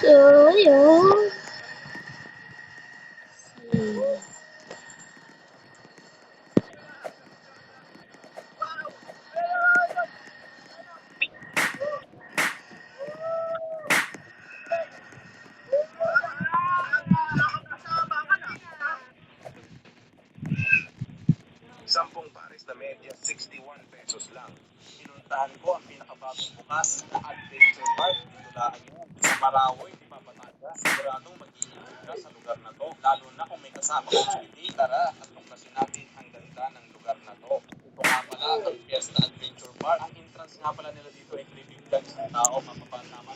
So, yun. Sampung pares na medyas, 61 pesos lang. Pinuntahan ko ang pinakabagong bukas na Adventure Park. Tulaan mo sa Marawi, di ba Batangas? Siguradong mag-iingat ka sa lugar na to. Lalo na kung may kasama kang sweetie. Tara at tuklasin natin ang ganda ng lugar na to. Ito nga pala ang Fiesta Adventure Park. Ang entrance nga pala nila dito ay tinitiplan ng tao. Mapapan naman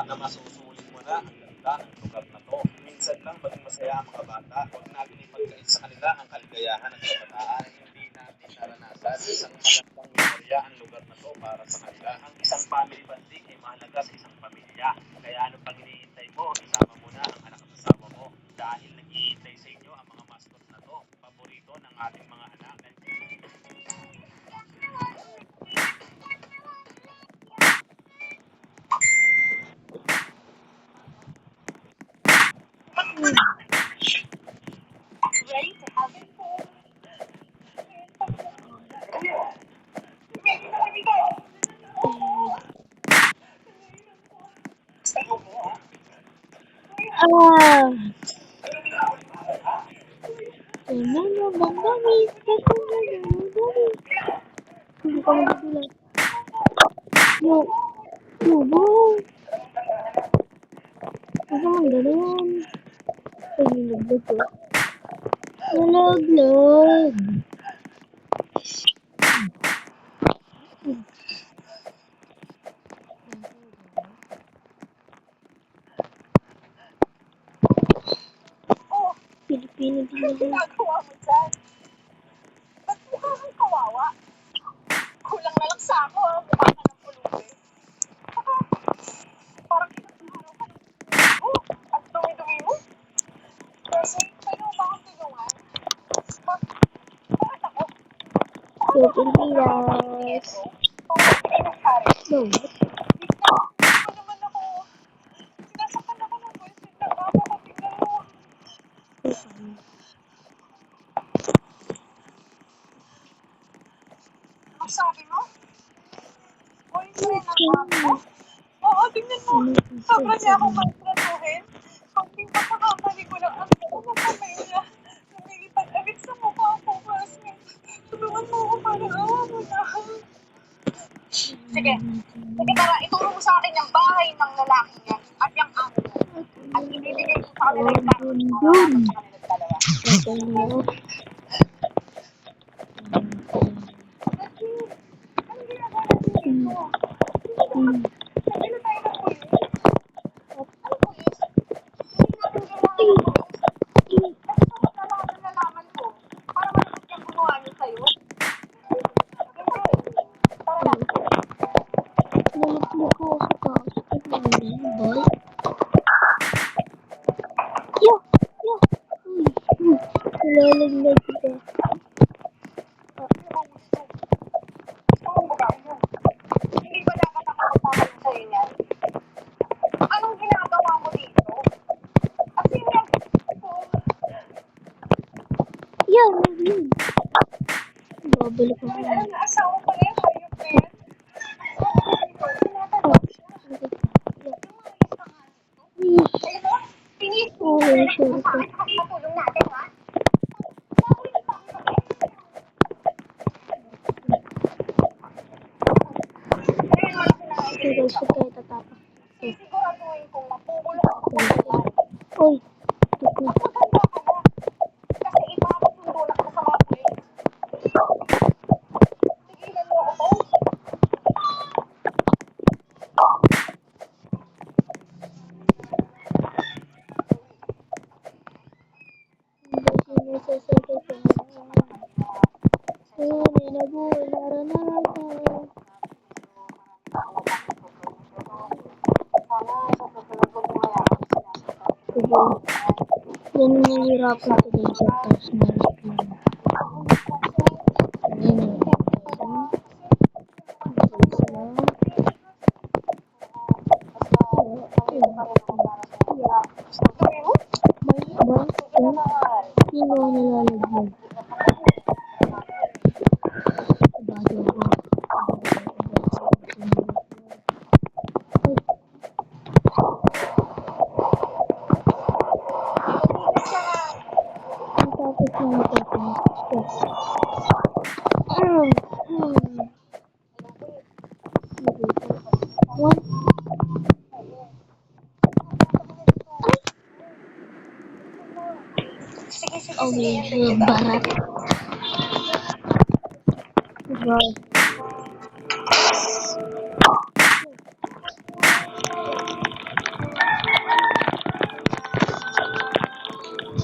na masusulit mo na ang ganda ng lugar na to. Minsan lang maging masaya ang mga bata. Huwag natin ipagkait sa kanila ang kaligayahan ng kabataan. Hindi natin naranasan isang magandang memorya ang lugar na to para sa kanila. Ang isang family bonding ay mahalaga sa isang pamilya. Kaya ano pang hinihintay mo? Isama mo na ang anak at asawa mo dahil naghihintay sa inyo ang mga mascot na to. Paborito ng ating mga anak. Ready to have it? Ah. Ano bang gamit? Hindi ko magdula. Yubo. Ano ang ganun? Ay, nilaglag ko. Nalaglag. Pilipino din Ano ako. ginagawa mo dyan? Ba't mukha kang kawawa? Kulang na lang sa ako, mukha ka ng pulubi. Parang kinatulungan ka ng at dumi-dumi mo. Kasi, pwede mo ba akong tulungan? Bakit ako? So, Pilipinas. Hindi nangyari. No. Hindi naman ako. Sinasaktan ako ng boyfriend ng amo ko. Tingnan mo. Ang sabi mo? Boyfriend ng amo ko? Oo, tingnan mo. Sobra niya akong maltratuhin. Pag pagkakamali ko lang ang kamay niya. Nangilipad-alit sa mukha ko. Tulungan mo ako para mo na. Sige. Sige, tara. Ituro mo sa akin yung bahay ng lalaki niya at yung amo niya. At ibibigay ko sa kanila yung pang Yun. sa kanilang dalawa. Anong ginagawa natin dito? Sabi na tayo ng pulis. Anong pulis? Hindi natin kailangan ng pulis. Kasi sukat na lahat ng nalaman ko. Para malabot yung gumawa niyo sa'yo. Hindi. Tara na. Nalaglag ko sa kaso. Ano ba? Yo! Yo! Nalalaglag ko. Hindi ba dapat ako kasama sa'yo niyan? Anong ginagawa mo dito? Kasi yan, Yo! Yun. Babalik ako. alam na asawa ko na yung hayop na yan. Alam mo, pinis Oh, sure ko. tulong natin, ha? Sige, sige, tatapos. Sisiguraduhin kong mapupulong ako sa Uy! Tuko. maganda ka na. Kasi ipapasundo na ako sa mga pulis. Tigilan mo ako. Yan nahihirapan ko din sa personal screen. Ayan. Isa. medyo barat. Wow.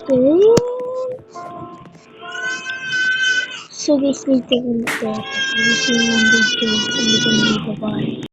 Okay. So guys, later ulit. Ayusin mo ang video. Ulitin mo yung babae.